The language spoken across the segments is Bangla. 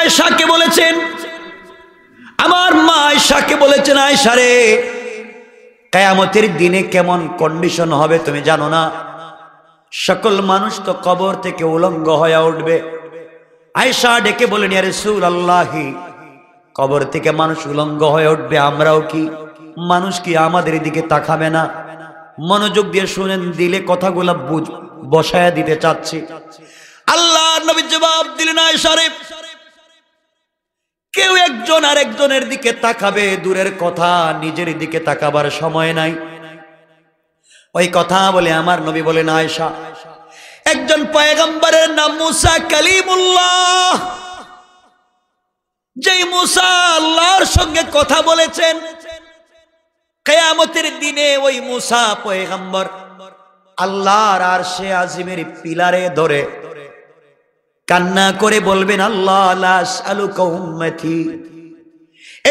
আয়েশাকে বলেছেন, আমার মা আয়েশাকে বলেছেন, আয়েশা রে, কিয়ামতের দিনে কেমন কন্ডিশন হবে তুমি জানো না? সকল মানুষ তো কবর থেকে উলঙ্গ হয়ে উঠবে। আয়েশা ডেকে বলেন, ইয়া রাসূলুল্লাহ, কবর থেকে মানুষ উলঙ্গ হয়ে উঠবে, আমরাও কি? মানুষ কি আমাদের দিকে তাকাবে না? মনোযোগ দিয়ে শুনেন, দিলে কথাগুলো বসায়া দিতে চাচ্ছি। আল্লাহর নবী জবাব দিলেন, আয়েশা রে, কেউ একজন আরেকজনের দিকে তাকাবে দূরের কথা, নিজের দিকে তাকাবার সময় নাই। ওই কথা বলে আমার নবী বলেন, আয়েশা, একজন পয়গম্বরের নাম মুসা কালিমুল্লাহ, যেই মুসা আল্লাহর সঙ্গে কথা বলেছেন, কিয়ামতের দিনে ওই মুসা পয়গম্বর আল্লাহর আরশে আজিমের পিলারে ধরে কান্না করে বলবেন, আল্লাহ লা আসআলুকা উম্মতি,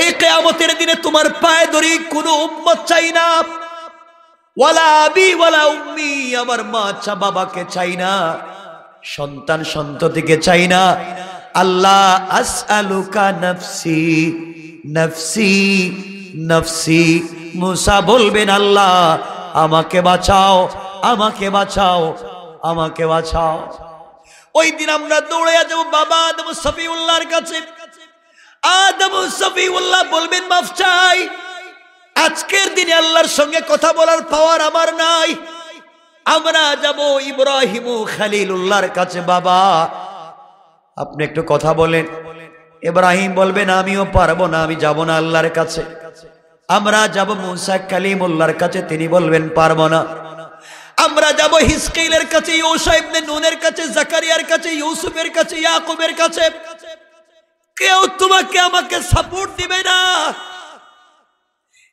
এই কিয়ামতের দিনে তোমার পায়ে ধরি কোনো উম্মত চাই না, ওয়ালা আবি ওয়ালা উম্মি, আমার মা আচ্ছা বাবাকে চাই না, সন্তান সন্ততিকে চাই না। আল্লাহ আসআলুকা নফসি নফসি নফসি, মুসা বলবেন, আল্লাহ আমাকে বাঁচাও, আমাকে বাঁচাও, আমাকে বাঁচাও। ওই দিন আমরা দৌড়ে যাব বাবা আদম সফিউল্লাহর কাছে। আদম সফিউল্লাহ বলবেন, মাফ চাই, আজকের দিনে আল্লাহর সঙ্গে কথা বলার পাওয়ার আমার নাই। আমরা যাব ইব্রাহিম খলিলুল্লাহর কাছে, বাবা আপনি একটু কথা বলেন। ইব্রাহিম বলবেন, আমিও পারবো না, আমি যাব না আল্লাহর কাছে। আমরা যাব মুসা কালিমুল্লাহর কাছে, তিনি বলবেন পারবো না। আমরা যাব হিজকিলের কাছে, ইউশা ইবনে নুনের কাছে, জাকারিয়ার কাছে, ইউসুফের কাছে, ইয়াকুবের কাছে, কেউ তোমাকে আমাকে সাপোর্ট দিবে না।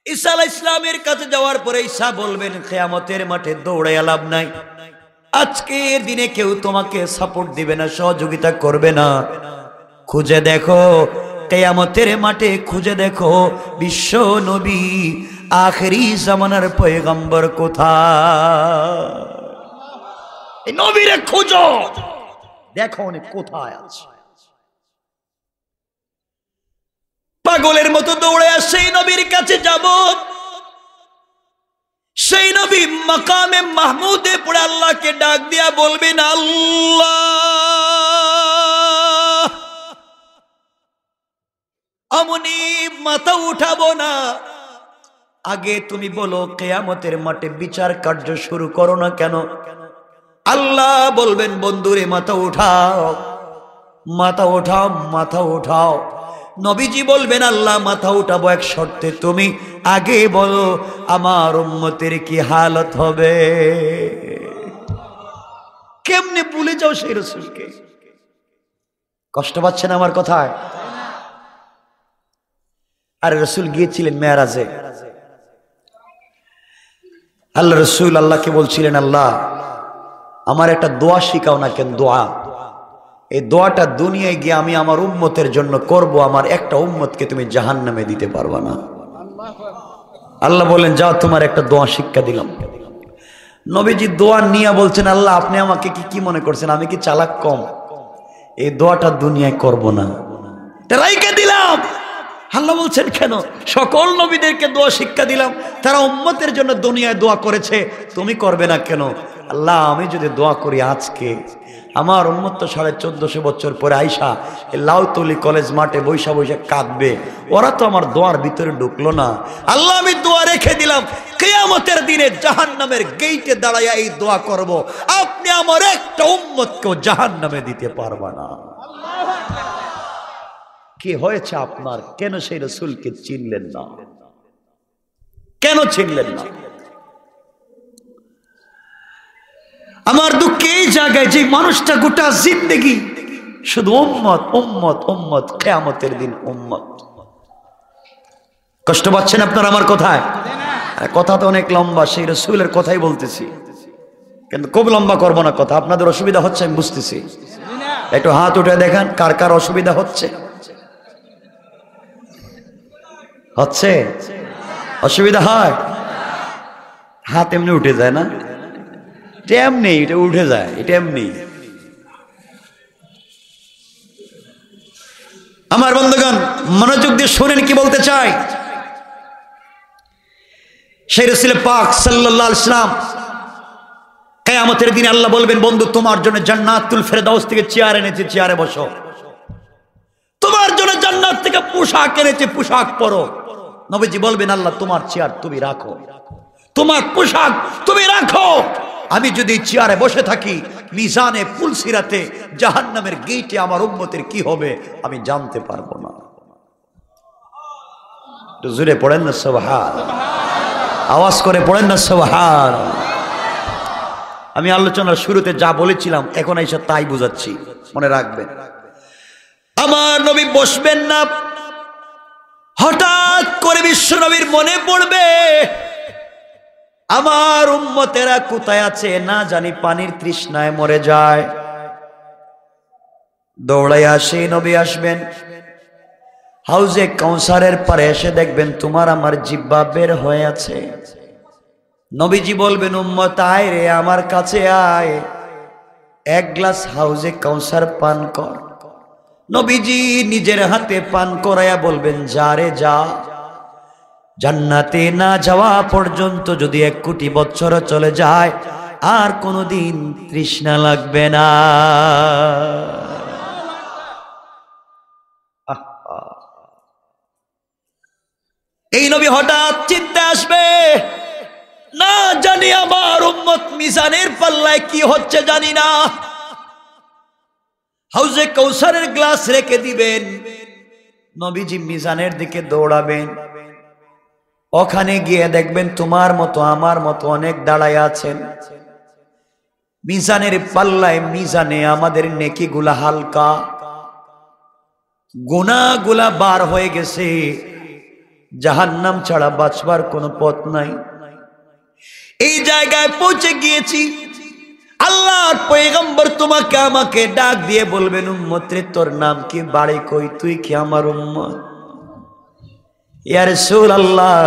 ঈসা আলাইহিস সালামের কাছে যাওয়ার পরে ঈসা বলবেন, কিয়ামতের মাঠে দৌড়ে লাভ নাই, আজকের দিনে কেউ তোমাকে সাপোর্ট দিবে না, সহযোগিতা করবে না। খুঁজে দেখো কিয়ামতের মাঠে, খুঁজে দেখো বিশ্ব নবী আখেরি জামানার পয়গম্বর কোথায়? এই নবীরে খুঁজো, দেখো উনি কোথায় আছে। পাগলের মতো দৌড়ে আসে সেই নবীর কাছে যাব। সেই নবী মাকামে মাহমুদে পড়ে আল্লাহকে ডাক দিয়া বলবেন, আল্লাহ আমনি মাথা উঠাবো না, আগে তুমি বলো কিয়ামতের মাঠে বিচার কার্য শুরু করো না কেন? আল্লাহ বলবেন, বন্ধুরে মাথা উঠাও, মাথা উঠাও, মাথা উঠাও। নবীজি বলবেন, আল্লাহ মাথা উঠাবো এক শর্তে, তুমি আগে বলো আমার উম্মতের কি হালত হবে। কেমনে ভুলে যাও সেই রাসূলকে? কষ্ট পাচ্ছেন আমার কথায়? আর রাসূল গিয়েছিলেন মেরাজে। আল্লাহ রাসূল আল্লাহকে বলছিলেন, আল্লাহ আমার একটা দোয়া শিখাও না কেন? দোয়া, এই দোয়াটা দুনিয়ায় গিয়ে আমি আমার উম্মতের জন্য করব, আমার একটা উম্মতকে তুমি জাহান্নামে দিতে পারবা না। আল্লাহ বলেন, যাও তোমার একটা দোয়া শিক্ষা দিলাম। নবীজি দোয়া নিয়ে বলছেন, আল্লাহ আপনি আমাকে কি মনে করছেন, আমি কি চালাক কম? এই দোয়াটা দুনিয়ায় করব না, রাইকে দিলাম। আল্লাহ বলছেন, কেন? সকল নবীদেরকে দোয়া শিক্ষা দিলাম, তারা উম্মতের জন্য দুনিয়ায় দোয়া করেছে, তুমি করবে না কেন? আল্লাহ আমি যদি দোয়া করি আজকে, আমার উম্মত তো 1450 বছর পরে আইসা লাউতলি কলেজ মাঠে বৈশা বৈশা কাঁদবে, ওরা তো আমার দোয়ার ভিতরে ঢুকলো না। আল্লাহ আমি দোয়া রেখে দিলাম, কিয়ামতের দিনে জাহান্নামের গেইটে দাঁড়াইয়া এই দোয়া করব, আপনি আমার একটা উম্মতকেও জাহান্নামে দিতে পারবা না। কি হয়েছে আপনার? কেন সেই রাসূলকে চিনলেন না? কেন চিনলেন না? আমার দুঃখ এই জায়গায়, যে মানুষটা গোটা জিন্দেগি শুধু উম্মত উম্মত উম্মত, কিয়ামতের দিন উম্মত। কষ্ট পাচ্ছেন আপনারা আমার কথায়? কথা তো অনেক লম্বা, সেই রাসূলের কথাই বলতেছি, কিন্তু খুব লম্বা করবো না কথা। আপনাদের অসুবিধা হচ্ছে আমি বুঝতেছি, একটু হাত উঠে দেখান কার কার অসুবিধা হচ্ছে। হচ্ছে? অসুবিধা হয়? হাত এমনি উঠে যায় না? এটা এমনি, এটা উঠে যায়, এটা এমনি। আমার বন্ধুগণ, মনোযোগ দিয়ে শুনেন কি বলতে চাই। সেই রাসূল পাক সাল্লাল্লাহু আলাইহি ওয়াসাল্লাম কিয়ামতের দিনে আল্লাহ বলবেন, বন্ধু তোমার জন্য জান্নাতুল ফেরদাউস থেকে চেয়ার এনেছি, চেয়ারে বসো। তোমার জন্য জান্নাত থেকে পোশাক এনেছি, পোশাক পরো। নবীজি বলবেন, আল্লাহ তোমার চেয়ার তুমি রাখো, তোমার পোশাক তুমি রাখো। আমি যদি চেয়ারে বসে থাকি, মিজানে পুলসিরাতে জাহান্নামের গেটে আমার উম্মতের কি হবে আমি জানতে পারবো না। জোরে পড়েন না সুবহান, আওয়াজ করে পড়েন না সুবহান। আমি আলোচনার শুরুতে যা বলেছিলাম এখন এসে তাই বুঝাচ্ছি, মনে রাখবেন। আমার নবী বসবেন না, হঠাৎ করে বিশ্ব নবীর মনে পড়বে আমার উম্মতেরা কোথায় আছে, না জানি পানির তৃষ্ণায় মরে যায়। দৌড়াইয়া সেই নবী আসবেন, হাউজে কাউসারের পারে এসে দেখবেন তোমার আমার জিহ্বা বের হয়ে আছে। নবীজি বলবেন, উম্মত আয় রে, আমার কাছে আয়, এক গ্লাস হাউজে কাউসার পান কর। নবীজি নিজের হাতে পান করাইয়া বলবেন, যা রে যা, জান্নাতে না যাওয়া পর্যন্ত যদি 1 কোটি বছর চলে যায় আর কোনোদিন তৃষ্ণা লাগবে না। এই নবী হঠাৎ চিন্তা আসবে, না জানি আমার উম্মত মিজানের পাল্লায় কি হচ্ছে জানি না। হাউজে কাউসারের গ্লাস রেখে দিবেন, নবীজি মিজানের দিকে দৌড়াবেন। ওখানে গিয়ে দেখবেন তোমার মতো আমার মতো অনেক দাঁড়ায় আছেন। মিজানের পাল্লায়, মিজানে আমাদের নেকিগুলা হালকা, গুনাহগুলা বার হয়ে গেছে, জাহান্নাম ছাড়া বাঁচবার কোনো পথ নাই। এই জায়গায় পৌঁছে গিয়েছি, আল্লাহর পয়গম্বর তোমাকে আমাকে ডাক দিয়ে বলবেন, উম্মত রে তোর নাম কি, বাড়ি কই, তুই কি আমার উম্মত? ইয়া রাসূলুল্লাহ,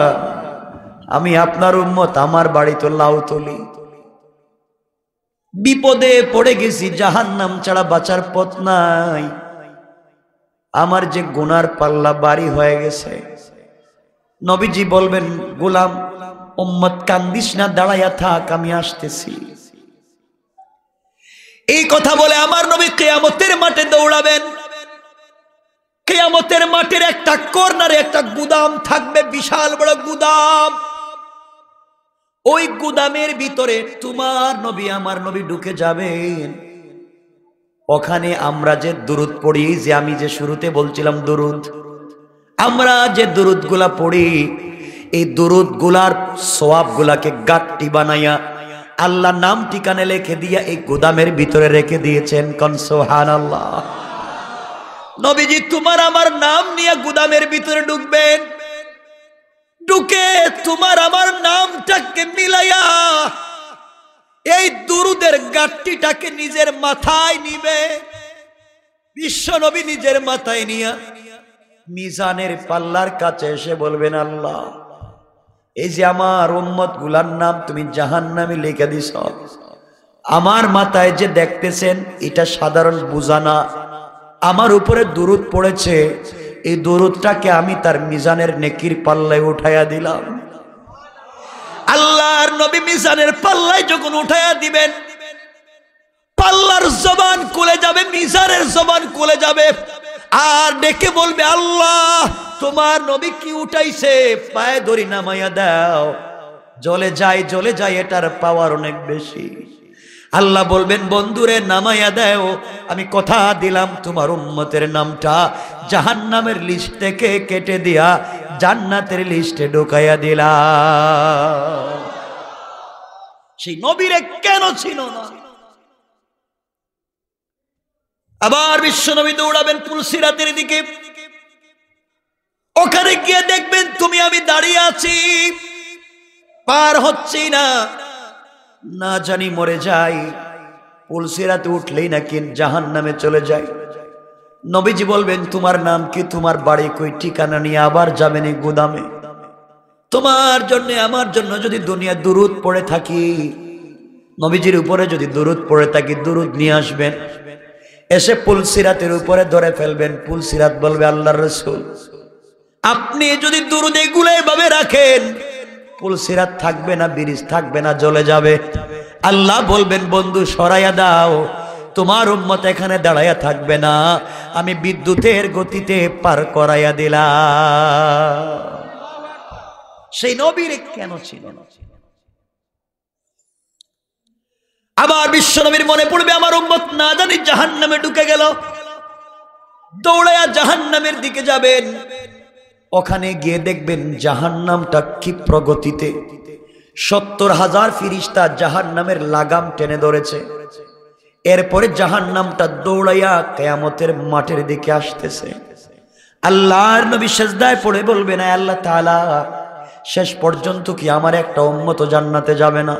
আমি আপনার উম্মত, আমার বাড়ি তো লাউতলি, বিপদে পড়ে গেছি, জাহান্নাম ছাড়া বাঁচার পথ নাই, আমার যে গুনার পাল্লা বাড়ি হয়ে গেছে। নবীজি বলবেন, গোলাম উম্মত কান্দিস না, দাঁড়াইয়া থাক, আমি আসতেছি। এই কথা বলে আমার নবী কিয়ামতের মাঠে দৌড়াবেন। কিয়ামতের মাঠের একটা কর্নারে একটা গুদাম থাকবে, বিশাল বড় গুদাম। ওই গুদামের ভিতরে তোমার নবী আমার নবী ঢুকে যাবেন। ওখানে আমরা যে দুরুদ পড়ি, যে আমি যে শুরুতে বলছিলাম দুরুদ, আমরা যে দুরুদ গুলা পড়ি, এই দুরুদ গুলার সওয়াব গুলাকে গাট্টি বানাইয়া আল্লাহ নাম ঠিকানে লিখে দিয়া এই গুদামের ভিতরে রেখে দিয়েছেন। কোন সুবহানাল্লাহ। নবীজি তোমার আমার নাম নিয়ে গুদামের ভিতরে ঢুকবেন, ঢুকে তোমার আমার নামটাকে মিলাইয়া এই দুরুদের গাট্টিটাকে নিজের মাথায় নিবে। বিশ্ব নবী নিজের মাথায় নিয়া মিজানের পাল্লার কাছে এসে বলবেন, আল্লাহ এই যে আমার উম্মত গুলার নাম তুমি জাহান্নামে লিখে দিছ, আমার মাথায় যে দেখতেছেন এটা সাধারণ বোঝা না, আমার উপরে দুরুদ পড়েছে, এই দুরুদটাকে আমি তার মিজানের নেকির পাল্লায় উঠাইয়া দিলাম। আল্লাহর নবী মিজানের পাল্লায় যখন উঠাইয়া দিবেন, পাল্লার জবান খুলে যাবে, মিজানের জবান খুলে যাবে, আর ডেকে বলবে, আল্লাহ তোমার নবী কি উঠাইছে, পায়ে ধরি নামাইয়া দাও। জ্বলে যায়, এটার পাওয়ার অনেক বেশি। আল্লাহ বলবেন, বন্ধুরে নামাইয়া দাও, আমি কথা দিলাম তোমার উম্মতের নামটা জাহান্নামের লিস্ট থেকে কেটে দিয়া জান্নাতের লিস্টে ঢুকাইয়া দিলাম। সেই নবীরে কেন ছিল না? আবার বিশ্ব নবী দৌড়াবেন পুলসিরাতের দিকে, ওখানে গিয়ে দেখবেন তুমি আমি দাঁড়িয়ে আছি, পার হচ্ছি না, না জানি মরে যাই, পুলসিরাতে উঠলেই নাকি জাহান্নামে চলে যায়। নবীজি বলবেন, তোমার নাম কি, তোমার বাড়ি কই, ঠিকানা নিয়ে আবার যাবেন এই গুদামে। তোমার জন্য আমার জন্য যদি দুনিয়া দুরুদ পড়ে থাকি, নবীজির উপরে যদি দুরুদ পড়ে থাকি, দুরুদ নিয়ে আসবেন। এসে পুলসিরাতের উপরে ধরে ফেলবেন। পুলসিরাত বলবে আল্লাহর রাসূল আপনি যদি দুরূদ এগুলো এভাবে রাখেন পুলসিরাত থাকবে না, ব্রিজ থাকবে না, জ্বলে যাবে। আল্লাহ বলবেন বন্ধু সরাইয়া দাও, তোমার উম্মত এখানে দাঁড়াইয়া থাকবে না, আমি বিদ্যুতের গতিতে পার করাইয়া দিলাম। সেই নবীর কেন ছিল না? আবার বিশ্ব নবীর মনে পড়বে আমার উম্মত না জানি জাহান্নামে ঢুকে গেল, দৌড়াইয়া জাহান্নামের দিকে যাবেন। ওখানে গিয়ে দেখবেন জাহান্নামটা কি প্রগতিতে 70,000 ফিরিস্তা জাহান্নামের লাগাম টেনে ধরেছে। এরপরে জাহান্নামটা দৌড়াইয়া কিয়ামতের মাঠের দিকে আসতেছে। আল্লাহর নবী সিজদায় পড়ে বলবেন আল্লাহ তাআলা শেষ পর্যন্ত কি আমার একটা উম্মত জান্নাতে যাবে না?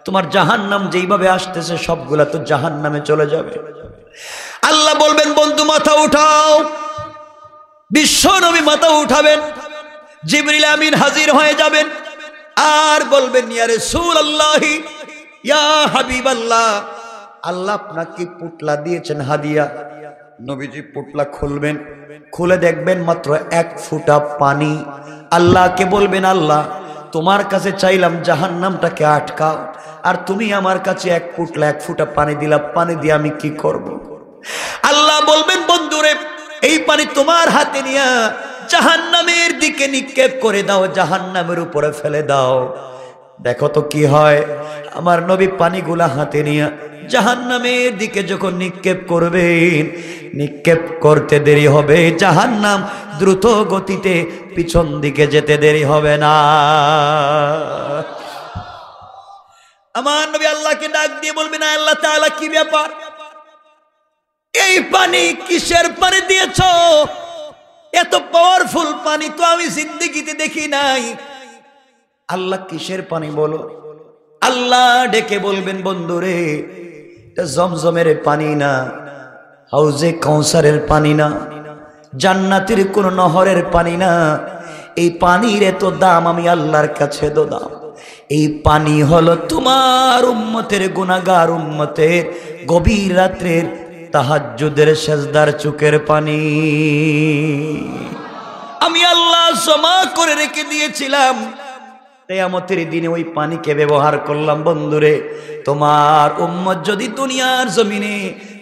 তোমার জাহান্নাম যেইভাবে আসতেছে সবগুলা তো জাহান্নামে চলে যাবে। আল্লাহ বলবেন বন্ধু মাথা উঠাও। বিশ্ব নবী মাথা উঠাবেন, জিবরিল আমিন হাজির হয়ে যাবেন আর বলবেন ইয়া রাসূলুল্লাহ ইয়া হাবিবাল্লাহ, আল্লাহ আপনাকে পুটলা দিয়েছেন হাদিয়া। নবীজি পুটলা খুলবেন, খুলে দেখবেন মাত্র 1 ফোঁটা পানি। আল্লাহকে বলবেন আল্লাহ তোমার কাছে চাইলাম জাহান্নামটাকে আটকাও, আর তুমি আমার কাছে 1 ফোঁটা পানি দিলা, পানি দিয়ে আমি কি করব? আল্লাহ বলবেন বন্ধুরে এই পানি তোমার হাতে নিয়ে জাহান্নামের দিকে নিক্ষেপ করে দাও, জাহান্নামের উপরে ফেলে দাও, দেখো তো কি হয়। আমার নবী পানিগুলা হাতে নিয়ে জাহান্নামের দিকে যখন নিক্ষেপ করবেন, নিক্ষেপ করতে দেরি হবে, জাহান্নাম দ্রুত গতিতে পিছন দিকে যেতে দেরি হবে না। আমার নবী আল্লাহকে ডাক দিয়ে বলবেন আল্লাহ তাআলা কি ব্যাপার, এই পানি কিসের পানি দিয়েছ? এত পাওয়ারফুল পানি তো আমি জিন্দেগিতে দেখি নাই। আল্লাহ কিসের পানি বলো? আল্লাহ ডেকে বলবেন বন্ধুরে এটা জমজমের পানি না, হাউজে কাউসারের পানি না, জান্নাতের কোন নহরের পানি না। এই পানির এত দাম আমি আল্লাহর কাছে দাম। এই পানি হলো তোমার উম্মতের গুনাহগার উম্মতের গভীর রাত্রের তাহাজ্জুদের সেজদার চোখের পানি। আমি আল্লাহ জমা করে রেখে দিয়েছিলাম, কিয়ামতের দিনে ওই পানিকে ব্যবহার করলাম। বন্ধুরে তোমার উম্মত যদি দুনিয়ার জমিনে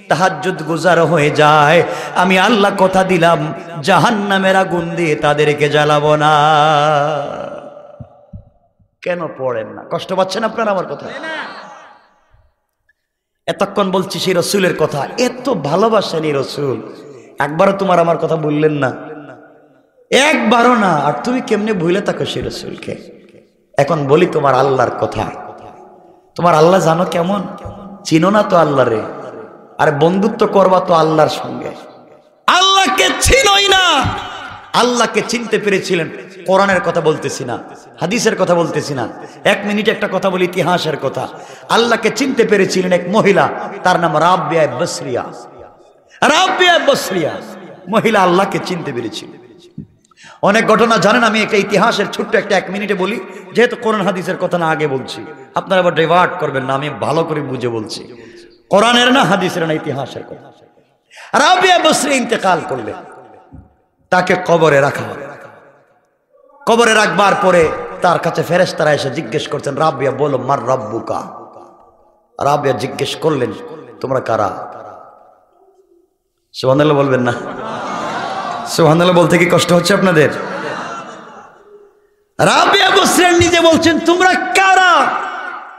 তাহাজ্জুদ গুজার হয়ে যায়, আমি আল্লাহ কথা দিলাম জাহান্নামের আগুন দিয়ে তাদেরকে জ্বালাবো না। কেন পড়েন না? কষ্ট পাচ্ছেন আপনারা আমার কথা? এতক্ষণ বলছি সেই রসুলের কথা, এত ভালোবাসেন এই রসুল, একবারও তোমার আমার কথা বললেন না, একবারও না। আর তুমি কেমনে ভুলে থাকো সেই রসুলকে? এখন বলি তোমার আল্লাহর কথা। তোমার আল্লাহ জানো কেমন? চিনো না তো আল্লাহ রে, আর বন্ধুত্ব করবা তো আল্লাহর সঙ্গে। আল্লাহকে চিনোই না। আল্লাহকে চিনতে পেরেছিলেন, কোরআনের কথা বলতেছি না, হাদিসের কথা বলতেছি না, 1 মিনিট একটা কথা বলি, ইতিহাসের কথা। আল্লাহকে চিনতে পেরেছিলেন এক মহিলা, তার নাম রাবিয়া বসরিয়া। রাবিয়া বসরিয়া মহিলা আল্লাহকে চিনতে পেরেছিলেন। অনেক ঘটনা জানেন, আমি একটা ইতিহাসের ছোট্ট একটা 1 মিনিটে বলি, যেহেতু কোরআন হাদিসের কথা না আগে বলছি, আপনারা আবার ডাইভার্ট করবেন না, আমি ভালো করে বুঝে বলছি, কোরআনের না হাদিসের না ইতিহাসের কথা। রাবিয়া বসরি ইন্তেকাল করলেন, তাকে কবরে রাখা। কবরে রাখবার পরে তার কাছে ফেরেশতারা এসে জিজ্ঞেস করছেন, রাবিয়া বলো মার রাব্বুকা। রাবিয়া জিজ্ঞেস করলেন তোমরা কারা? সুবহানাল্লাহ বলবেন না? সুবহানাল্লাহ বলতে কি কষ্ট হচ্ছে আপনাদের? রাবিয়া বসরি নিজে বলছেন তোমরা কারা?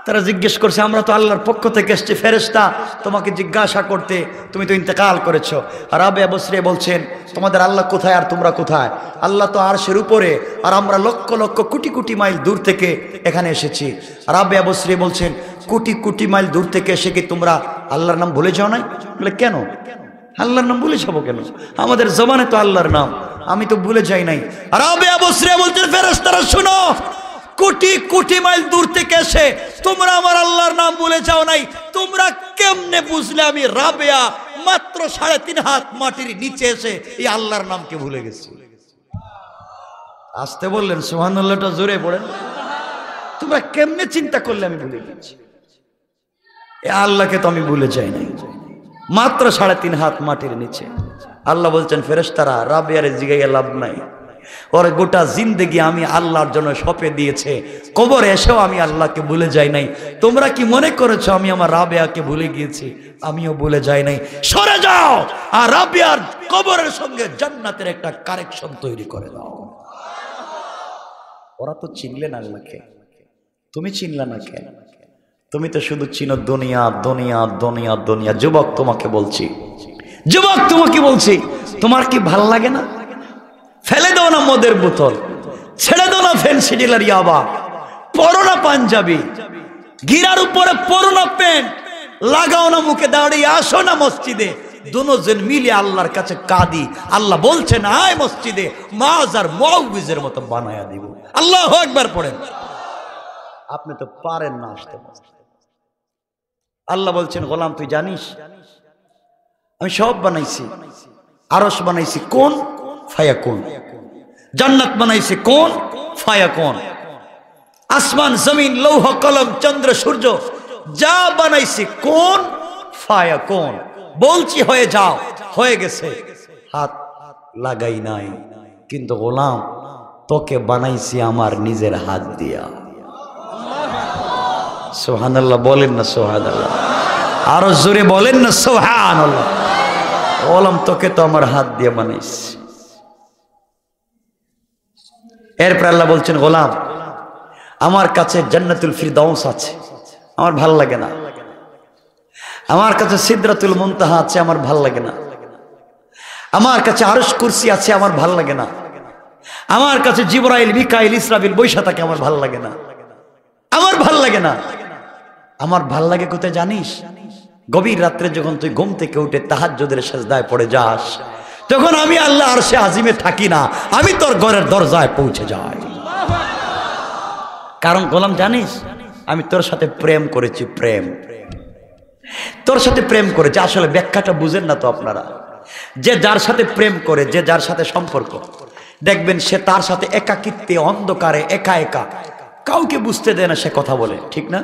তারা জিজ্ঞেস করছে আমরা তো আল্লাহর পক্ষ থেকে এসেছি ফেরেশতা তোমাকে জিজ্ঞাসা করতে, তুমি তো ইন্তেকাল করেছো। রাবিয়া বসরি বলছেন তোমাদের আল্লাহ কোথায় আর তোমরা কোথায়? আল্লাহ তো আরশের উপরে, আর আমরা লক্ষ লক্ষ কোটি কোটি মাইল দূর থেকে এখানে এসেছি। রাবিয়া বসরি বলছেন কোটি কোটি মাইল দূর থেকে এসে কি তোমরা আল্লাহর নাম ভুলে যাও নাই? বলে কেন আল্লাহর নাম ভুলে যাবো কেন? আমাদের জবানে তো আল্লাহর নাম, আমি তো ভুলে যাই নাই। রাবিয়া বসরি বলছেন ফেরেশতারা শুনো, কোটি কোটি মাইল দূর থেকে এসে তোমরা আমার আল্লাহর নাম ভুলে যাও নাই, তোমরা কেমনে বুঝলে আমি রাবিয়া মাত্র 3.5 হাত মাটির নিচে এসে এই আল্লাহর নামকে ভুলে গেছি? আসতে বললেন সুবহানাল্লাহটা জোরে পড়েন। তোমরা কেমনে চিন্তা করলে আমি ভুলে গেছি? এ আল্লাহকে তো আমি ভুলে যাই নাই। মাত্র 3.5 হাত মাটির নিচে। আল্লাহ বলছেন ফেরেশতারা রাবিয়ারে জিগাইয়া লাভ নাই, ওর গোটা জিন্দেগি আমি আল্লাহর জন্য সঁপে দিয়েছে, কবরে এসেও আমি আল্লাহকে ভুলে যাই নাই। তোমরা কি মনে করেছো আমি আমার রাবিয়াকে ভুলে গিয়েছি? আমিও ভুলে যাই নাই। সরে যাও আর রাবিয়ার কবরের সঙ্গে জান্নাতের একটা কানেকশন তৈরি করে দাও। ওরা তো চিনলেন আল্লাহকে, তুমি চিনলে না কেন? তুমি তো শুধু চিনো দুনিয়া দুনিয়া দুনিয়া দুনিয়া। যুবক তোমাকে বলছি, যুবক তোমাকে বলছি, তোমার কি ভাল লাগে না? ফেলে দাও না মদের বোতল, ছেড়ে দাও না ফ্যান্সি ডিলার ইয়াবা, পরো না পাঞ্জাবি, গিরার উপরে পরো না প্যান্ট, লাগাও না মুখে দাঁড়ি, আসো না মসজিদে, দুজন মিলে আল্লাহর কাছে কাঁদি। আল্লাহ বলছেন আয় মসজিদে, মাজার মুআউযের মতো বানায়া দিব। আল্লাহু আকবার পড়েন। আপনি তো পারেন না আসতে। আল্লাহ বলছেন গোলাম তুই জানিস আমি সব বানাইছি, আরশ বানাইছি কোন ফায়াকুন, জান্নাত বানাইছি কোন ফায়াকুন, আসমান জমিন লৌহ কলম চন্দ্র সূর্য যা বানাইছি কোন ফায়াকুন। বলছি হয়ে যাও, হয়ে গেছে, হাত লাগাই নাই। কিন্তু গোলাম তোকে বানাইছি আমার নিজের হাত দিয়া। সুবহানাল্লাহ বলেন না সুবহানাল্লাহ, আরো জোরে বলেন না সুবহানাল্লাহ। গোলাম তোকে তো আমার হাত দিয়ে বানাইছি। এরপর আল্লাহ বলছেন গোলাম আমার কাছে জান্নাতুল ফিরদাউস আছে, আমার ভাল লাগে না। আমার কাছে সিদরাতুল মুনতাহা আছে, আমার ভাল লাগে না। আমার কাছে আরশ কুরসি আছে, আমার ভাল লাগে না। আমার কাছে জিবরাইল মিকাইল ইসরাফিল বৈশা থাকে, আমার ভাল লাগে না। আমার ভাল লাগে না। আমার ভাল লাগে কোথায় জানিস? গভীর রাত্রে যখন তুই ঘুম থেকে উঠে তাহাজ্জুদের সিজদায় পড়ে যাস, তখন আমি আল্লাহ আরশে আজিমে থাকি না, আমি তোর ঘরের দরজায় পৌঁছে যাই। কারণ গোলাম জানিস আমি তোর সাথে প্রেম করেছি, প্রেম, তোর সাথে প্রেম করেছি। আসলে ব্যাখ্যাটা বুঝেন না তো আপনারা। যে যার সাথে প্রেম করে, যে যার সাথে সম্পর্ক, দেখবেন সে তার সাথে একাকিত্বে অন্ধকারে একা একা কাউকে বুঝতে দেয় না, সে কথা বলে, ঠিক না?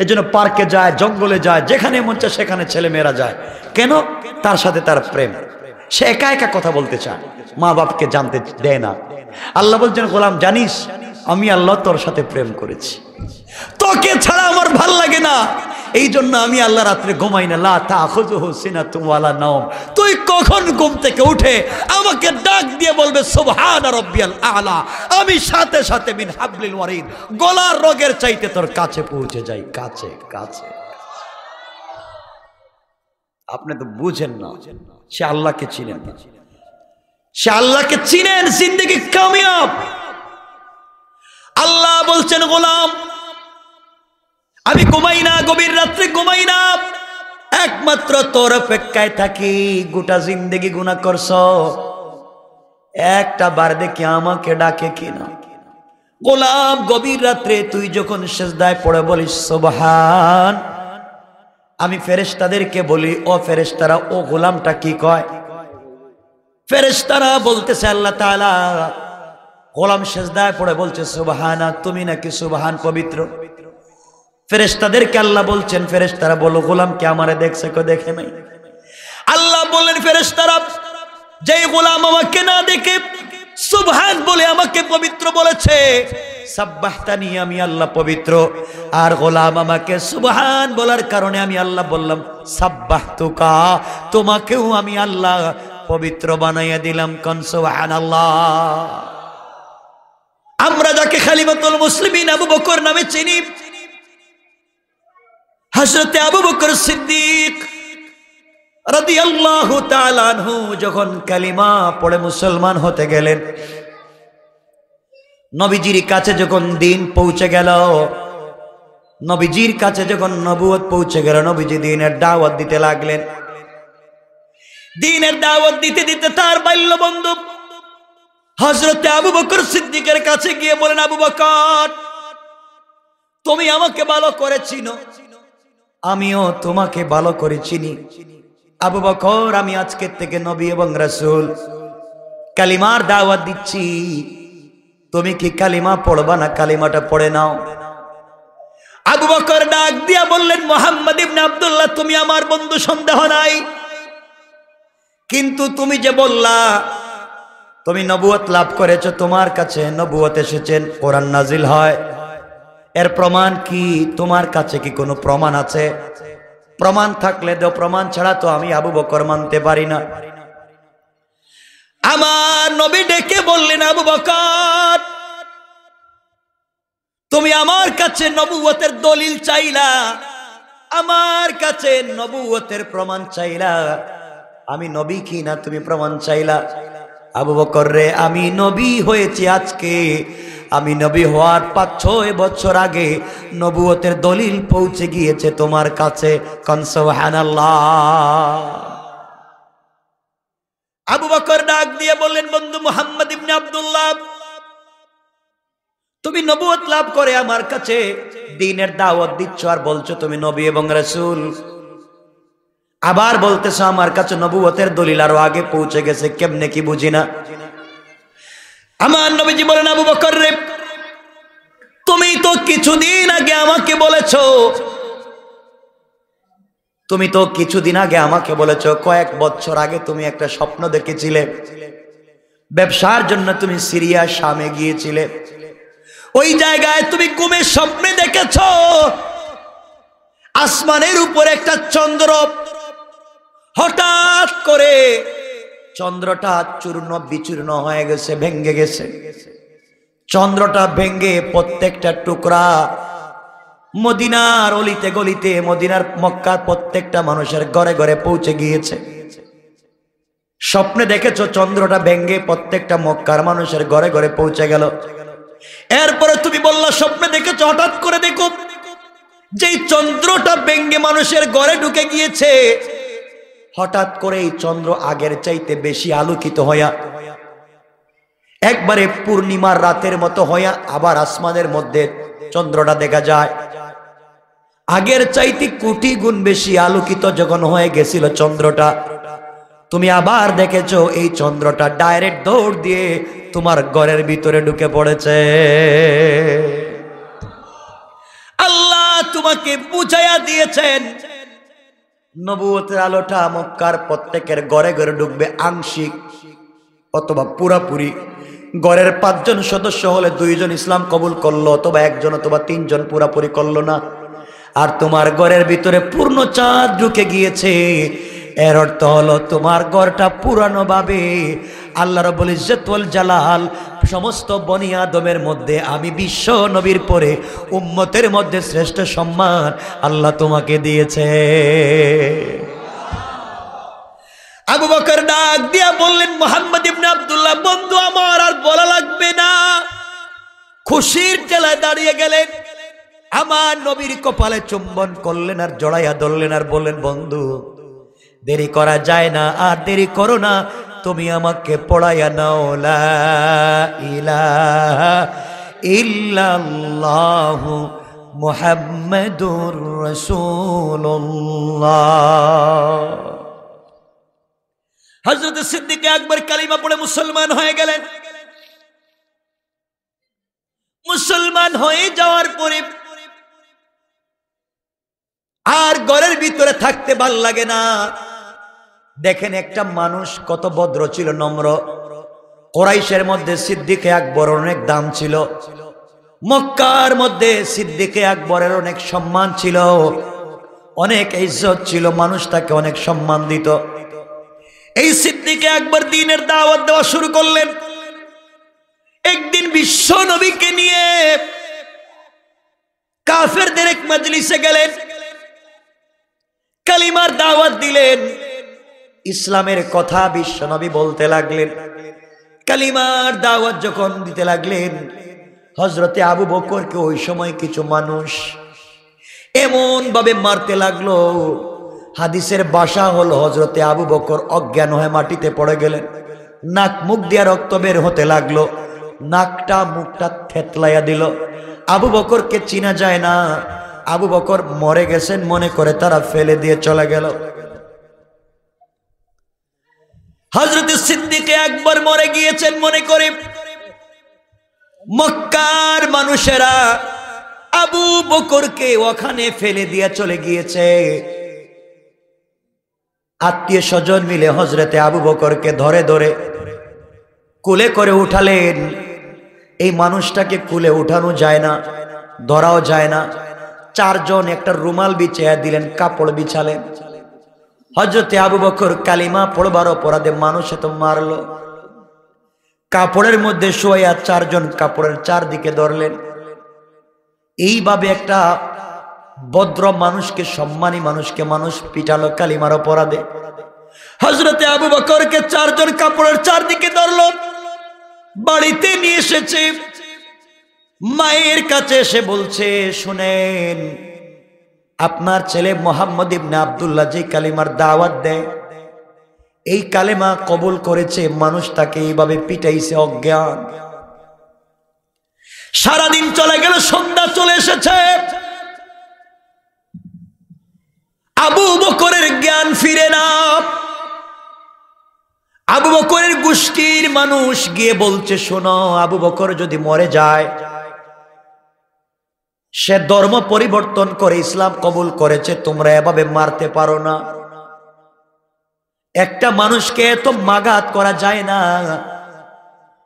এই জন্য পার্কে যায়, জঙ্গলে যায়, যেখানে মন চায় সেখানে ছেলে মেয়েরা যায়। কেন? তার সাথে তার প্রেম। সে একা একা কথা বলতে চায়, মা বাপকে জানতে দেয় না। আল্লাহ বলছেন গোলাম জানিস আমি আল্লাহ তোর সাথে প্রেম করেছি, তোকে ছাড়া আমার ভাল লাগে না। এই জন্য আমি আল্লাহ রাত্রে ঘুমাই না। লা তাখুযুহু সিনাতুন ওয়ালা নাওম। তুই কখন ঘুম থেকে উঠে আমাকে ডাক দিয়ে বলবে সুবহানা রাব্বিয়াল আলা, আমি সাথে সাথে মিন হাবলিল ওয়ারিদ, গলার রগের চাইতে তোর কাছে পৌঁছে যাই, কাছে কাছে। আপনি তো বুঝেন না, সে আল্লাহকে চিনেন না। সে আল্লাহকে চিনেন, জিন্দেগি কামিয়াব। আল্লাহ বলছেন গোলাম আমি ঘুমাই না, গভীর রাত্রে ঘুমাই না, একমাত্র তোর অপেক্ষায় থাকি। গোটা জিন্দেগি গুনাহ করছ, একটা বার দেখি আমাকে ডাকে কিনা। গোলাম গভীর রাত্রে তুই যখন সিজদায় পড়ে বলিস সুবহান, আমি ফেরেশতাদেরকে বলি ও ফেরেশতারা, ও গোলামটা কি কয়? ফেরেশতারা বলতেছে আল্লাহ তাআলা গোলাম সিজদায় পড়ে বলছে সুবহানা, তুমি নাকি সুবহান পবিত্র। ফেরেশতাদেরকে আল্লাহ বলছেন ফেরেশতারা বলো গোলামকে আমারে দেখছে? কো দেখে নাই। আল্লাহ বললেন ফেরেশতারা যেই গোলাম আমাকে না দেখে সুবহান বলে আমাকে পবিত্র বলেছে, সাব্বাহতানি, আমি আল্লাহ পবিত্র। আর গোলাম আমাকে সুবহান বলার কারণে আমি আল্লাহ বললাম সাব্বাহতুকা, তোমাকেও আমি আল্লাহ পবিত্র বানাইয়া দিলাম। কোন সুবহানাল্লাহ। আমরা যাকে খলিফাতুল মুসলিমিন আবু বকর নামে চিনি, হযরতে আবু বকর সিদ্দিক রাদিয়াল্লাহু তাআলা আনহু যখন কালিমা পড়ে মুসলমান হতে গেলেন, নবীজির কাছে যখন দিন পৌঁছে গেল, নবীজির কাছে যখন নবুয়ত পৌঁছে গেল, নবীজি দ্বীনের দাওয়াত দিতে লাগলেন। দ্বীনের দাওয়াত দিতে দিতে তার বাল্য বন্ধু হযরতে আবু বকর সিদ্দিকের কাছে গিয়ে বলেন, আবু বকর তুমি আমাকে ভালো করে চিনো, আমিও তোমাকে ভালো করে চিনি। আবু বকর আমি আজকের থেকে নবী এবং রাসূল কালিমার দাওয়াত দিচ্ছি, তুমি কি কালিমা পড়বা না? কালিমাটা পড়ে নাও। আবু বকর ডাক দিয়া বললেন, মুহাম্মদ ইবনে আব্দুল্লাহ, তুমি আমার বন্ধু, সন্দেহ নাই, কিন্তু তুমি যে বললা তুমি নবুয়ত লাভ করেছো, তোমার কাছে নবুয়ত এসেছেন, কোরআন নাজিল হয়, এর প্রমাণ কি? তোমার কাছে কি কোনো প্রমাণ আছে? প্রমাণ থাকলে দাও, প্রমাণ ছাড়া তো আমি আবু বকর মানতে পারি না। আমার নবী ডেকে বললেন, আবু বকর, তুমি আমার কাছে নবুয়তের দলিল চাইলা, আমার কাছে নবুয়তের প্রমাণ চাইলা, আমি নবী কি না তুমি প্রমাণ চাইলা। আবু বকর রে, আমি নবী হয়েছি আজকে, আমি নবী হওয়ার 5-6 বছর আগে নবুয়তের দলিল পৌঁছে গিয়েছে তোমার কাছে। কোন সুবহানাল্লাহ। আবু বকর ডাক দিয়ে বললেন, বন্ধু মুহাম্মদ ইবনে আব্দুল্লাহ, তুমি নবুয়ত লাভ করে আমার কাছে দ্বীনের দাওয়াত দিচ্ছ আর বলছো তুমি নবী এবং রাসূল, আবার বলতেছো আমার কাছে নবুয়তের দলিল আরো আগে পৌঁছে গেছে, কেমনে কি বুঝি না। আমার নবীজি বলেন, আবু বকর রে, তুমি তো কিছুদিন আগে আমাকে বলেছো, তুমি তো কিছুদিন আগে আমাকে বলেছো, কয়েক বছর আগে তুমি একটা স্বপ্ন দেখেছিলে, ব্যবসার জন্য তুমি সিরিয়া শামে গিয়েছিলে, ওই জায়গায় তুমি ঘুমে স্বপ্নে দেখেছো আসমানের উপরে একটা চন্দ্র, হঠাৎ করে চন্দ্রটা চূর্ণ বিচূর্ণ হয়ে গেছে, ভেঙ্গে গেছে, চন্দ্রটা ভেঙ্গে প্রত্যেকটা টুকরা মদিনার অলিতে গলিতে, মদিনার মক্কার প্রত্যেকটা মানুষের ঘরে ঘরে পৌঁছে গিয়েছে। স্বপ্নে দেখেছো চন্দ্রটা ভেঙ্গে প্রত্যেকটা মক্কার মানুষের ঘরে ঘরে পৌঁছে গেল। এরপরে তুমি বললা স্বপ্নে দেখেছো, হঠাৎ করে দেখো যেই চন্দ্রটা ভেঙ্গে মানুষের ঘরে ঢুকে গিয়েছে, হঠাৎ করে এই চন্দ্র আগের চাইতে বেশি আলোকিত হইয়া একবারে পূর্ণিমার রাতের মতো হইয়া আবার আসমানের মধ্যে চন্দ্রটা দেখা যায়। আগের চাইতে কোটি গুণ বেশি আলোকিত যখন হয়ে গেছিল চন্দ্রটা, তুমি আবার দেখেছো এই চন্দ্রটা ডাইরেক্ট দৌড় দিয়ে তোমার ঘরের ভিতরে ঢুকে পড়েছে। আল্লাহ তোমাকে বুঝাইয়া দিয়েছেন নবুয়তের আলোটা মক্কার প্রত্যেকের ঘরে ঘরে ঢুকবে, আংশিক অথবা পুরাপুরি। ঘরের 5 জন সদস্য হলে 2 জন ইসলাম কবুল করলো, অথবা 1 জন অথবা 3 জন পুরাপুরি করলো না। আর তোমার ঘরের ভিতরে পূর্ণ চাঁদ ঢুকে গিয়েছে, এর অর্থ হলো তোমার ঘরটা পুরানো ভাবে আল্লাহ রাব্বুল ইজ্জত ওয়াল জালাল সমস্ত বনি আদমের মধ্যে আমি বিশ্ব নবীর পরে উম্মতের মধ্যে শ্রেষ্ঠ সম্মান আল্লাহ তোমাকে দিয়েছে। আবু বকর ডাক দিয়া বললেন, মুহাম্মদ ইবনে আব্দুল্লাহ, বন্ধু আমার আর বলা লাগবে না। খুশির ঠেলায় দাঁড়িয়ে গেলেন, আমার নবীর কপালে চুম্বন করলেন আর জড়াইয়া ধরলেন আর বললেন, বন্ধু দেরি করা যায় না, আর দেরি করো না, তুমি আমাকে পড়াইয়া নাও লা ইলাহা ইল্লাল্লাহু মুহাম্মাদুর রাসূলুল্লাহ। হযরত সিদ্দিক আকবর কালিমা পড়ে মুসলমান হয়ে গেলেন। মুসলমান হয়ে যাওয়ার পরে আর ঘরের ভিতরে থাকতে ভাল লাগে না। দেখেন একটা মানুষ কত ভদ্র ছিল, নম্র। কুরাইশের মধ্যে সিদ্দিক আকবর অনেক দাম ছিল, মক্কার মধ্যে সিদ্দিক আকবরের অনেক সম্মান ছিল, অনেক ইজ্জত ছিল, মানুষ তাকে অনেক সম্মান দিত। এই সিদ্দিক আকবর দ্বীনের দাওয়াত দেওয়া শুরু করলেন। একদিন বিশ্ব নবীকে নিয়ে কাফেরদের এক মজলিসে গেলেন, কালিমার দাওয়াত দিলেন, ইসলামের কথা বিশ্ব নবী বলতে লাগলেন। কালিমার দাওয়াত যখন দিতে লাগলেন, হযরতে আবু বকরকে ওই সময় কিছু মানুষ এমন ভাবে মারতে লাগলো, হাদিসের ভাষা হলো হযরতে আবু বকর অজ্ঞান হয়ে মাটিতে পড়ে গেলেন। নাক মুখ দিয়ে রক্ত বের হতে লাগলো, নাকটা মুখটা থেতলাইয়া দিল। আবু বকরকে চিনা যায় না, আবু বকর মরে গেছেন মনে করে তারা ফেলে দিয়ে চলে গেল। হযরত সিদ্দিক আকবর মরে গিয়েছেন মনে করে মক্কার মানুষেরা আবু বকরকে ওখানে ফেলে দিয়ে চলে গিয়েছে। আত্মীয় স্বজন মিলে হযরতে আবু বকরকে ধরে ধরে কোলে করে উঠালেন। এই মানুষটাকে কোলে উঠানো যায় না, ধরাও যায় না। চারজন একটা রুমাল বিছিয়ে দিলেন, কাপড় বিছালেন। হযরতে আবু বকর কালিমা পড়বার অপরাধে মানুষ তো মারলো। কাপড়ের মধ্যে শোয়া চারজন কাপড়ের চারদিকে ধরলেন। এইভাবে একটা ভদ্র মানুষকে, সম্মানী মানুষকে মানুষ পিটালো কালিমার অপরাধে। হযরতে আবু বকরকে চারজন কাপড়ের চারদিকে ধরলো, বাড়িতে নিয়ে এসেছে। মায়ের কাছে এসে বলছে, শুনেন, আপনার ছেলে মোহাম্মদ ইবনে আব্দুল্লাহ যে কালিমার দাওয়াত দেয়, এই কালেমা কবুল করেছে, মানুষ তাকে এইভাবে পিটাইছে অজ্ঞান। সারাদিন চলে গেল, সন্ধ্যা চলে এসেছে। আবু বকরের জ্ঞান ফিরে না। আবু বকরের গোষ্ঠীর মানুষ গিয়ে বলছে, শোনো, আবু বকর যদি মরে যায়, সে ধর্ম পরিবর্তন করে ইসলাম কবুল করেছে, তোমরা এভাবে মারতে পারো না। একটা মানুষকে এত মাগাত করা যায় না।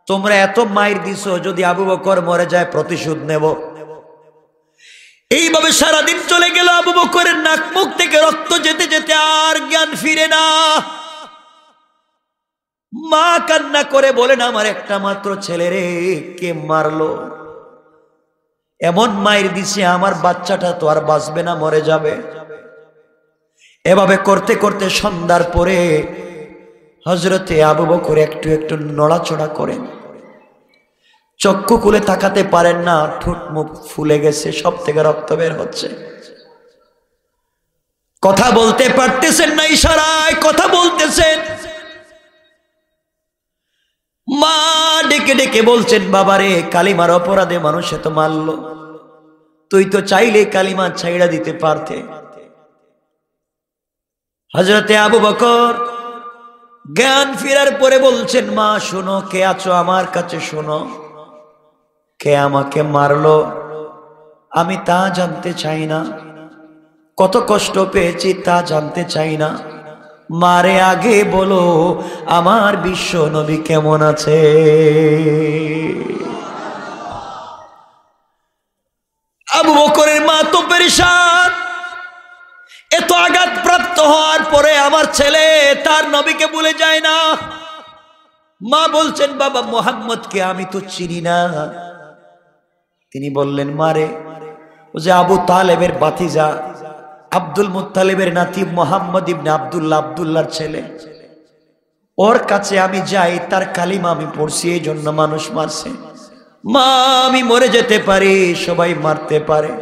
তোমরা এত মাইর দিছো, যদি আবু বকর মরে যায় প্রতিশোধ নেব। এইভাবে সারাদিন চলে গেল। আবু বকরের নাক মুখ থেকে রক্ত যেতে যেতে আর জ্ঞান ফিরে না। মা কান্না করে বলেন, আমার একটা মাত্র ছেলে রে, কে মারলো? এমন মাইর দিছে, আমার বাচ্চাটা তো আর বাঁচবে না, মরে যাবে। এভাবে করতে করতে সন্ধ্যার পরে হযরতে আবু বকর একটু একটু নড়াচড়া করেন, চক্ষু খুলে তাকাতে পারেন না, ঠোঁট মুখ ফুলে গেছে, সব থেকে রক্ত বের হচ্ছে। কথা বলতে পারতেছেন না, ইশারায় কথা বলতেছেন। মা ডেকে ডেকে বলছেন, বাবারে, কালিমার অপরাধে মানুষে তো মারলো, তুই তো চাইলে কালিমা ছাইড়া দিতে পারতে। হযরতে আবু বকর জ্ঞান ফেরার পরে বলছেন, মা শোনো, কে আছো আমার কাছে, শোনো, কে আমাকে মারলো আমি তা জানতে চাই না, কত কষ্ট পেয়েছি তা জানতে চাই না, মারে আগে বলো আমার বিশ্ব নবী কেমন আছে। আবু বকরের মা তো পেরেশান। এত আঘাত প্রাপ্ত হওয়ার পরে আমার ছেলে তার নবীকে ভুলে যায় না। মা বলছেন, বাবা মুহাম্মদকে আমি তো চিনি না। তিনি বললেন, মারে, ও যে আবু তালেবের ভাতিজা, আব্দুল মুত্তালিবের নাতি মুহাম্মদ ইবনে আব্দুল্লাহ, আব্দুল্লাহর ছেলে, ওর কাছে আমি যাই, তার কালিমা আমি পড়ছি, এই জন্য মানুষ মারছে। মা, আমি মরে যেতে পারি, সবাই মারতে পারে,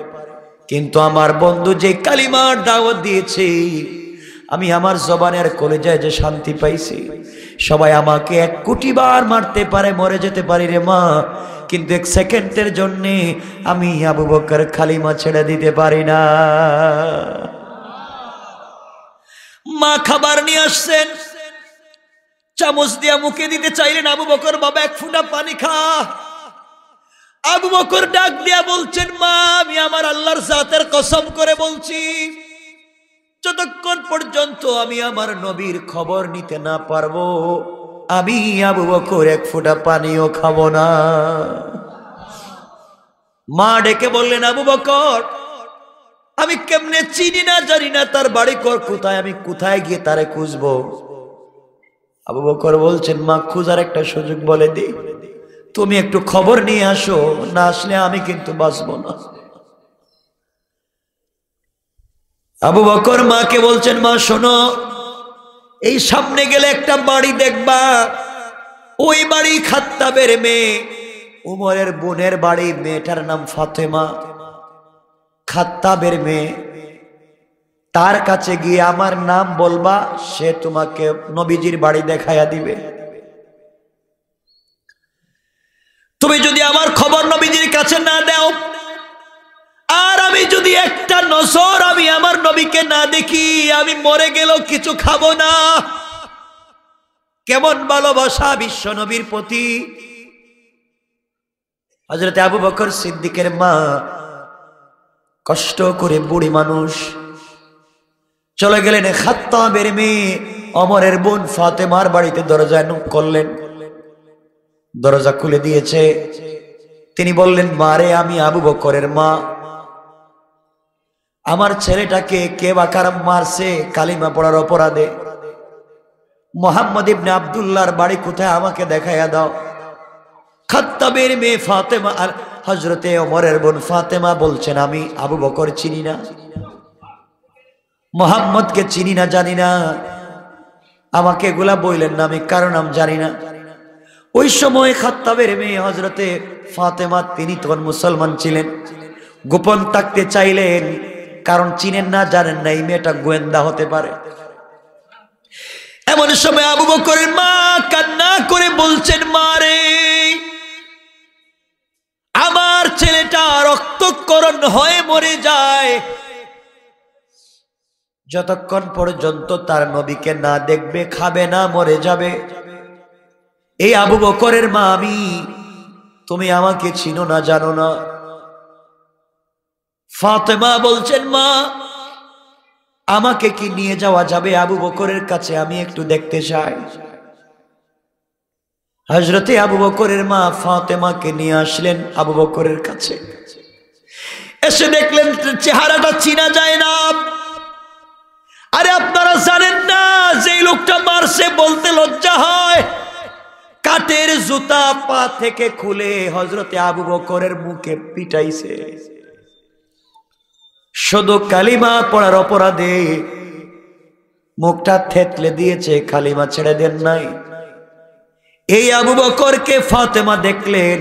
কিন্তু আমার বন্ধু যে কালিমার দাওয়াত দিয়েছে, আমি আমার জবানের কলেজায় যে শান্তি পাইছি। সবাই আমাকে 1 কোটি বার মারতে পারে, মরে যেতে পারি রে মা, কিন্তু 1 সেকেন্ডের জন্য আমি আবু বকর কালিমা ছেড়ে দিতে পারি না। মা খাবার নিয়ে আসছেন, চামচ দিয়া মুখে দিতে চাইলেন, আবু বকর, বাবা 1 ফোঁটা পানি খা। আবু বকর ডাক দিয়া বলছেন, মা, আমি আমার আল্লাহর জাতের কসম করে বলছি, যতক্ষণ পর্যন্ত আমি আমার নবীর খবর নিতে না পারবো, আমি আবু বকর 1 ফোঁটা পানিও খাবো না। মা ডেকে বললেন, আবু বকর, আমি কেমনে চিনি না, জানি না তার বাড়ি কোথায়, আমি কোথায় গিয়ে তারে খুঁজবো? আবু বকর বলছেন, মা, খুঁজার একটা সুযোগ বলে দিই, তুমি একটু খবর নিয়ে আসো, না আসলে আমি কিন্তু বাঁচবো না। আবু বকর মাকে বলছেন, মা শোনো, এই সামনে গেলে একটা বাড়ি দেখবা, ওই বাড়ি খাত্তাবের মেয়ে, উমরের বোনের বাড়ি, মেয়েটার নাম ফাতেমা, খাত্তাবের মেয়ে। তার কাছে গিয়ে আমার নাম বলবা, সে তোমাকে নবীজির বাড়ি দেখাইয়া দিবে। তুমি যদি আমার খবর নবীজির কাছে না দাও, আর আমি যদি একটা নজর আমি আমার নবীকে না দেখি, আমি মরে গেলেও কিছু খাবো না। কেমন ভালোবাসা বিশ্ব নবীর প্রতি। হযরত আবু বকর সিদ্দিকের মা কষ্ট করে বুড়ি মানুষ চলে গেলেন। খাত্তাবের মেয়ে ওমরের বোন ফাতেমার বাড়িতে দরজায় নক করলেন। দরজা খুলে দিয়েছে। তিনি বললেন, মারে, আমি আবু বকরের মা। আমার ছেলেটাকে কে বা কারা মারছে কালিমা পড়ার অপরাধে। মুহাম্মদ ইবনে আব্দুল্লাহর বাড়ি কোথায় আমাকে দেখাইয়া দাও। খাত্তাবের মেয়ে ফাতেমা আর হযরতে ওমরের বোন ফাতেমা বলছেন, আমি আবু বকর চিনি না, মুহাম্মদকে চিনি না, জানি না, আমাকে এগুলা বললেন না, আমি কারো নাম জানি না। ওই সময় খাত্তাবের মেয়ে হযরতে ফাতেমা তিনি তখন মুসলমান ছিলেন। গোপন থাকতে চাইলেন, কারণ চিনেন না, জানেন না, এই মেয়েটা গোয়েন্দা হতে পারে। এমন সময় আবু বকরের মা কান্না করে বলছেন, মারে, আমার ছেলেটা রক্তক্ষরণ হয়ে মরে যায়, যতক্ষণ পর্যন্ত তার নবীকে না দেখবে, খাবে না, মরে যাবে। এই আবু বকরের মা আমি, তুমি আমাকে চিনো না, জানো না। ফাতেমা বলছেন, মা, আমাকে কি নিয়ে যাওয়া যাবে আবু বকরের কাছে? আমি একটু দেখতে চাই। হযরতে আবু বকরের মা ফাতেমাকে নিয়ে আসলেন আবু বকরের কাছে। এসে দেখলেন চেহারাটা চিনা যায় না। আরে আপনারা জানেন না যে লোকটা মারছে বলতে লজ্জা হয়। কাঠের জুতা পা থেকে খুলে হযরতে আবু বকরের মুখে পিটাইছে। শুধু কালিমা পড়ার অপরাধে মুখটা থেতলে দিয়েছে, কালিমা ছেড়ে দেন নাই। এই আবু বকরকে ফাতেমা দেখলেন।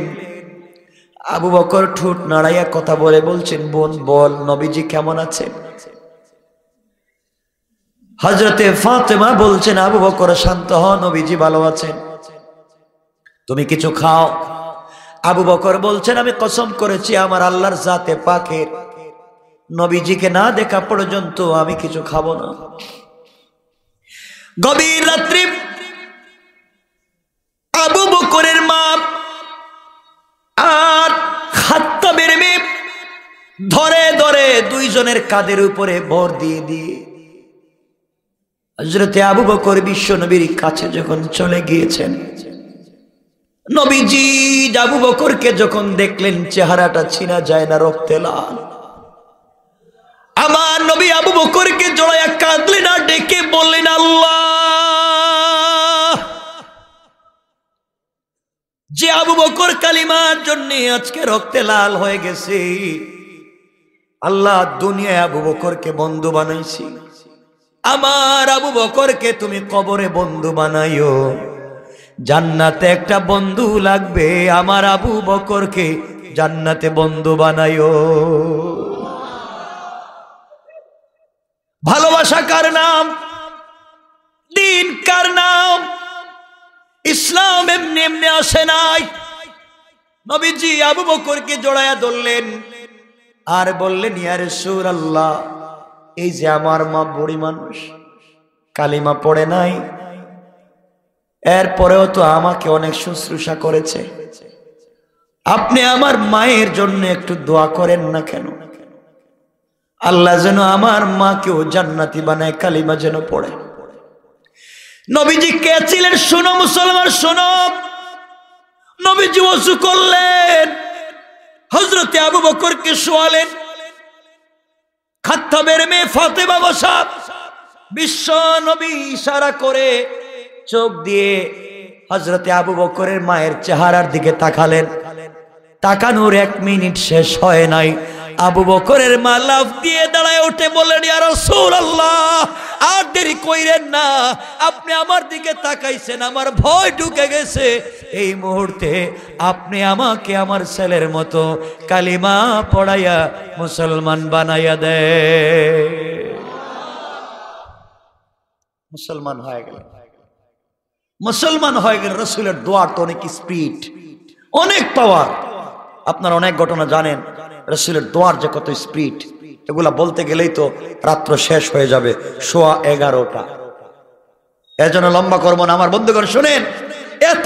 আবু বকর ঠোঁট নাড়াইয়া কথা বলে বলছেন, বোন বল, নবীজি কেমন আছেন? হযরতে ফাতেমা বলছেন, আবু বকর শান্ত হ, নবীজি ভালো আছেন, তুমি কিছু খাও। আবু বকর বলছেন, আমি কসম করেছি আমার আল্লাহর জাতে পাকের, নবীজিকে না দেখা পর্যন্ত আমি কিছু খাবো না। গভীর রাত্রি আবু বকরের মা আর খাত্তাবের মেয়ে ধরে ধরে দুইজনের কাঁধের উপরে ভর দিয়ে দিয়ে হযরতে আবু বকর বিশ্ব নবীর কাছে যখন চলে গিয়েছেন, নবীজি আবু বকরকে যখন দেখলেন, চেহারাটা চিনা যায় না, রক্তে লাল। আমার নবী আবু বকরকে জড়াইয়া কাঁদলেন আর ডেকে বললেন, আল্লাহ, যে আবু বকর কালিমার জন্য আজকে রক্তে লাল হয়ে গেছে, আল্লাহ দুনিয়ায় আবু বকরকে বন্ধু বানাইছি, আমার আবু বকরকে তুমি কবরে বন্ধু বানাইও, জান্নাতে একটা বন্ধু লাগবে, আমার আবু বকরকে জান্নাতে বন্ধু বানাইও। ভালোবাসা কার নাম? দিন কার নাম? ইসলাম এমনি এমনি আসে নাই। নবীজি আবু বকরকে জড়ায়া ধরলেন আর বললেন, ইয়া রাসূলুল্লাহ, এই যে আমার মা বুড়ি মানুষ, কালিমা পড়ে নাই, এরপরেও তো আমাকে অনেক শুশ্রূষা করেছে, আপনি আমার মায়ের জন্য একটু দোয়া করেন না কেন? আল্লাহ যেন আমার মাকেও জান্নাতি বানায়, কালিমা যেন পড়ে। নবীজি কে ছিলেন? শোনো মুসলমান, শোনো। নবীজি ওযু করলেন, হযরতে আবু বকরকে শোয়ালেন, খাত্তাবের মেয়ে ফাতেমা বসা। বিশ্ব নবী ইশারা করে চোখ দিয়ে হযরতে আবু বকরের মায়ের চেহারার দিকে তাকালেন। তাকানোর 1 মিনিট শেষ হয় নাই, আবু বকরের মা লাফ দিয়ে দাঁড়ায় উঠে বললেন, ইয়া রাসূলুল্লাহ, আর দেরি কইরেন না, আপনি আমার দিকে তাকাইছেন, আমার ভয় ঢুকে গেছে, এই মুহূর্তে আপনি আমাকে আমার ছেলের মতো কালিমা পড়াইয়া মুসলমান বানাইয়া দেন। মুসলমান হয়ে গেল, মুসলমান হয়ে গেল। রাসূলের দোয়ার তো অনেক স্পিড, অনেক পাওয়ার। আপনারা অনেক ঘটনা জানেন, রাসূলের দোয়ার যে কত স্পিড, এগুলা বলতে গেলেই তো রাত্র শেষ হয়ে যাবে 11:15। এর জন্য লম্বা করবো না আমার বন্ধুগণ, শুনেন, এত